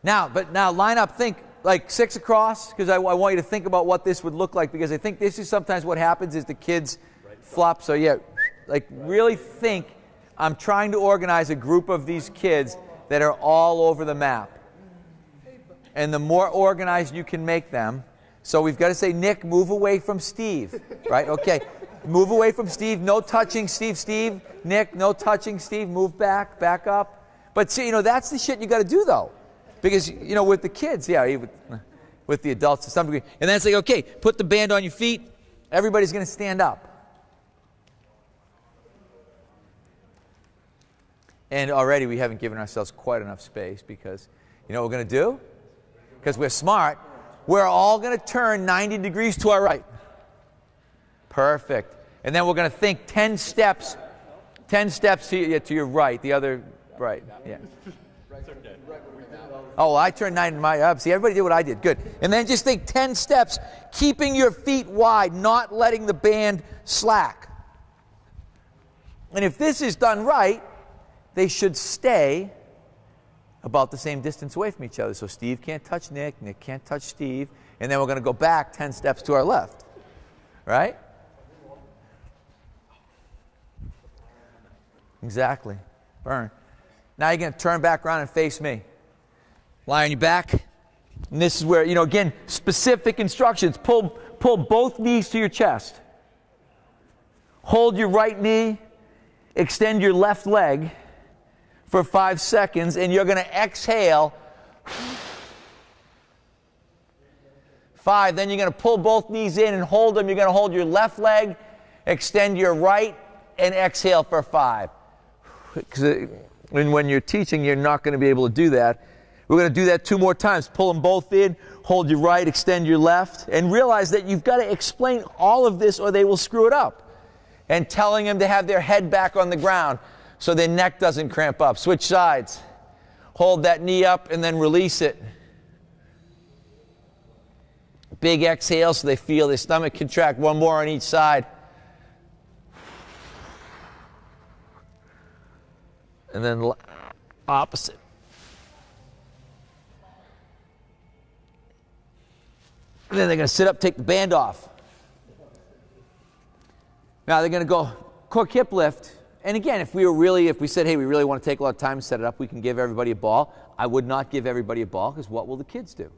Now line up, think like 6 across, because I want you to think about what this would look like, because I think this is sometimes what happens is the kids flop. So yeah, like really think, I'm trying to organize a group of these kids that are all over the map. And the more organized you can make them, so we've got to say, Nick, move away from Steve, right? Okay, move away from Steve, no touching Steve, Nick, no touching Steve, move back up. But see, that's the shit you got to do though. Because, with the kids, yeah, with the adults to some degree. And then it's like, okay, put the band on your feet. Everybody's going to stand up. And already we haven't given ourselves quite enough space because, you know what we're going to do? Because we're smart, we're all going to turn 90 degrees to our right. Perfect. And then we're going to think 10 steps to your right, the other right. Yeah. Oh, I turned 90 to my up. See, everybody did what I did. Good. And then just think 10 steps, keeping your feet wide, not letting the band slack. And if this is done right, they should stay about the same distance away from each other. So Steve can't touch Nick, Nick can't touch Steve, and then we're going to go back 10 steps to our left. Right? Exactly. Burn. Now you're going to turn back around and face me. Lie on your back. And this is where, again, specific instructions. Pull both knees to your chest. Hold your right knee. Extend your left leg for 5 seconds. And you're going to exhale. 5. Then you're going to pull both knees in and hold them. You're going to hold your left leg. Extend your right. And exhale for 5. Because when you're teaching, you're not going to be able to do that. We're going to do that 2 more times. Pull them both in, hold your right, extend your left, and realize that you've got to explain all of this or they will screw it up. And telling them to have their head back on the ground so their neck doesn't cramp up. Switch sides. Hold that knee up and then release it. Big exhale so they feel their stomach contract. 1 more on each side. And then opposite. And then they're going to sit up, take the band off. Now they're going to go quick hip lift. And again, if we said, hey, we really want to take a lot of time to set it up, we can give everybody a ball. I would not give everybody a ball, because what will the kids do?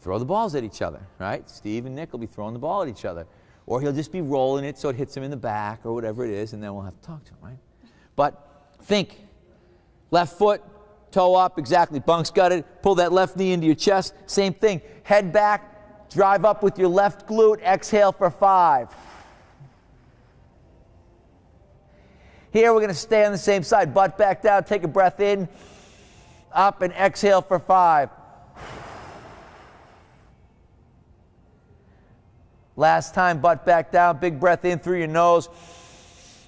Throw the balls at each other, right? Steve and Nick will be throwing the ball at each other. Or he'll just be rolling it so it hits him in the back or whatever it is, and then we'll have to talk to him, right? But think, left foot, toe up, exactly, bunks gutted, pull that left knee into your chest, same thing, head back, drive up with your left glute, exhale for 5. Here we're going to stay on the same side, butt back down, take a breath in, up and exhale for 5. Last time, butt back down, big breath in through your nose,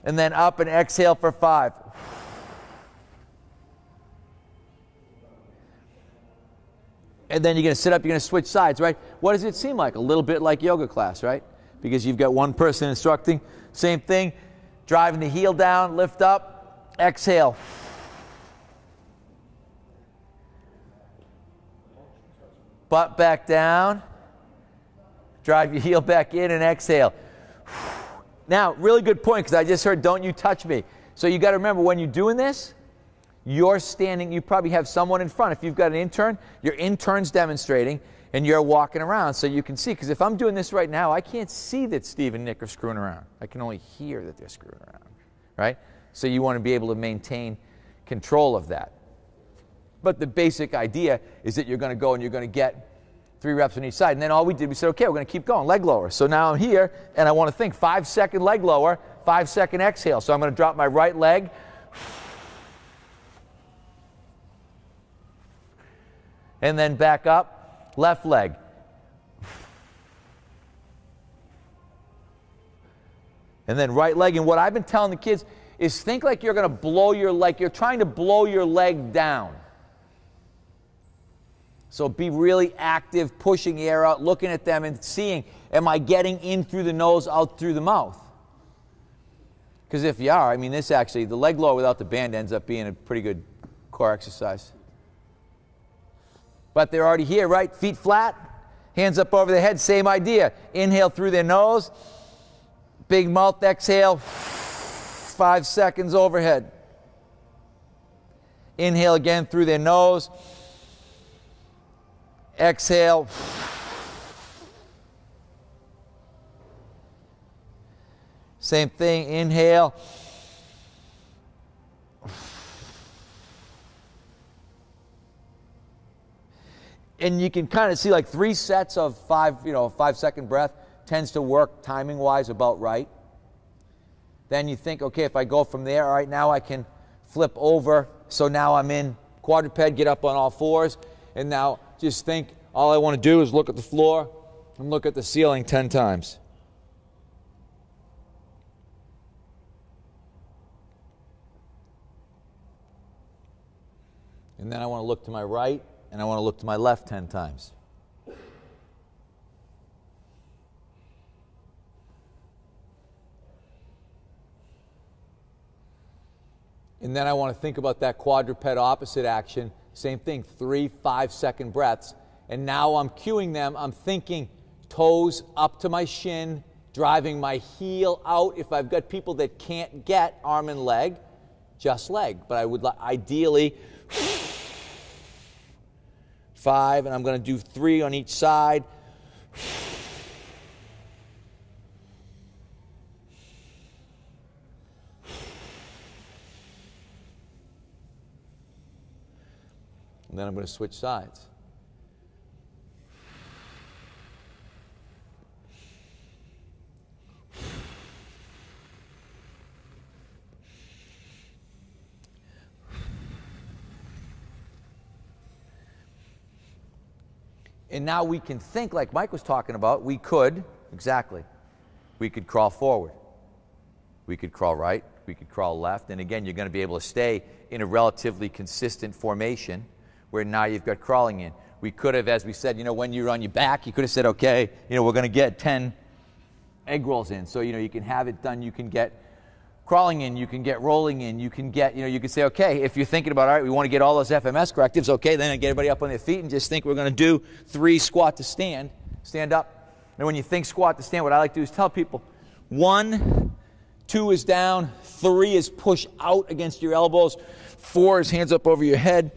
and then up and exhale for 5. And then you're going to sit up, you're going to switch sides, right? What does it seem like? A little bit like yoga class, right? Because you've got one person instructing. Same thing. Driving the heel down, lift up, exhale. Butt back down. Drive your heel back in and exhale. Now, really good point, because I just heard, don't you touch me. So you got to remember, when you're doing this, you're standing, you probably have someone in front. If you've got an intern, your intern's demonstrating, and you're walking around so you can see. Because if I'm doing this right now, I can't see that Steve and Nick are screwing around. I can only hear that they're screwing around, right? So you want to be able to maintain control of that. But the basic idea is that you're going to go and you're going to get 3 reps on each side. And then all we did, we said, okay, we're going to keep going, leg lower. So now I'm here, and I want to think 5-second leg lower, 5-second exhale. So I'm going to drop my right leg. And then back up, left leg. And then right leg. And what I've been telling the kids is think like you're going to blow your leg, you're trying to blow your leg down. So be really active, pushing air out, looking at them and seeing, am I getting in through the nose, out through the mouth? Because if you are, I mean, this actually, the leg lower without the band ends up being a pretty good core exercise. but they're already here, right? Feet flat, hands up over their head, same idea. Inhale through their nose, big mouth, exhale, 5 seconds overhead. Inhale again through their nose, exhale. Same thing, inhale. And you can kind of see like 3 sets of 5-second breath tends to work timing-wise about right. Then you think, okay, if I go from there, all right, now I can flip over. So now I'm in quadruped, get up on all fours, and now just think all I want to do is look at the floor and look at the ceiling 10 times. And then I want to look to my right, and I want to look to my left 10 times. And then I want to think about that quadruped opposite action. Same thing, 3 5-second breaths. And now I'm cueing them. I'm thinking toes up to my shin, driving my heel out. If I've got people that can't get arm and leg, just leg. But I would ideally 5, and I'm going to do 3 on each side. And then I'm going to switch sides. And now we can think like Mike was talking about. We could crawl forward. We could crawl right. We could crawl left. And again, you're going to be able to stay in a relatively consistent formation where now you've got crawling in. We could have, as we said, when you're on your back, you could have said, okay, we're going to get 10 egg rolls in. So, you can have it done. You can get crawling in. You can get rolling in. You can get, you can say, okay, if you're thinking about, all right, we want to get all those FMS correctives, okay, then get everybody up on their feet and just think we're going to do 3 squat to stand up. And when you think squat to stand, what I like to do is tell people 1, 2 is down, 3 is push out against your elbows, 4 is hands up over your head,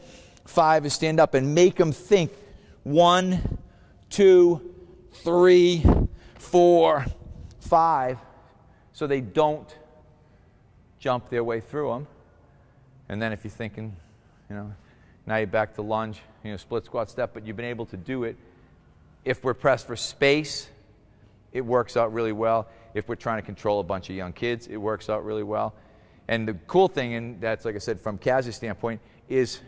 5 is stand up, and make them think 1, 2, 3, 4, 5, so they don't jump their way through them. And then if you're thinking, now you're back to lunge, split squat step, but you've been able to do it. If we're pressed for space, it works out really well. If we're trying to control a bunch of young kids, it works out really well. And the cool thing, and that's like I said from Kaz's standpoint, is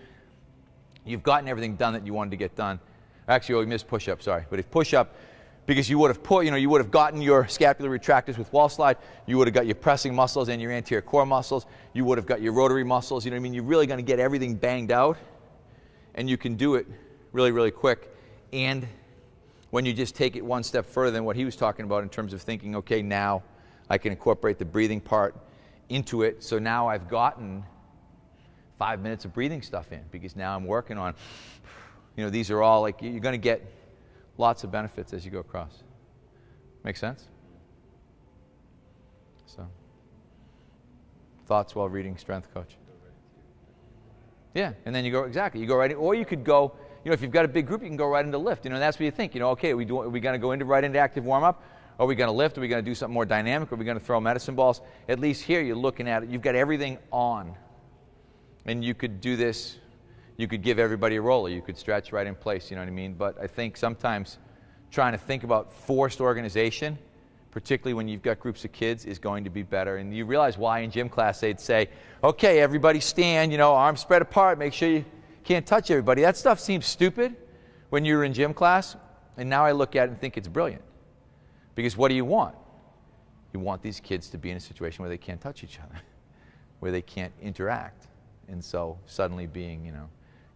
you've gotten everything done that you wanted to get done. Actually, we missed push-up, sorry. But if push-up, because you would have you would have gotten your scapular retractors with wall slide, you would have got your pressing muscles and your anterior core muscles, you would have got your rotary muscles, You're really going to get everything banged out, and you can do it really, really quick. And when you just take it one step further than what he was talking about in terms of thinking, okay, now I can incorporate the breathing part into it, so now I've gotten 5 minutes of breathing stuff in, because now I'm working on, these are all like, you're going to get lots of benefits as you go across. Make sense? So, thoughts while reading Strength Coach? Yeah, and then you go, exactly, you go right in, or you could go, if you've got a big group, you can go right into lift. That's what you think, okay, are we going to go right into active warm-up? Are we going to lift? Are we going to do something more dynamic? Are we going to throw medicine balls? At least here, you're looking at it, you've got everything on. And you could do this, you could give everybody a roller, you could stretch right in place, But I think sometimes trying to think about forced organization, particularly when you've got groups of kids, is going to be better. And you realize why in gym class they'd say, okay, everybody stand, arms spread apart, make sure you can't touch everybody. That stuff seems stupid when you're in gym class, and now I look at it and think it's brilliant. Because what do you want? You want these kids to be in a situation where they can't touch each other, where they can't interact. And so suddenly being,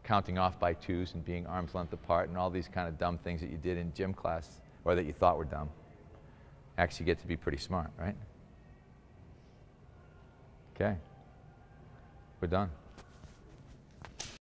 counting off by 2s and being arm's length apart and all these kind of dumb things that you did in gym class, or that you thought were dumb, actually get to be pretty smart, right? Okay. We're done.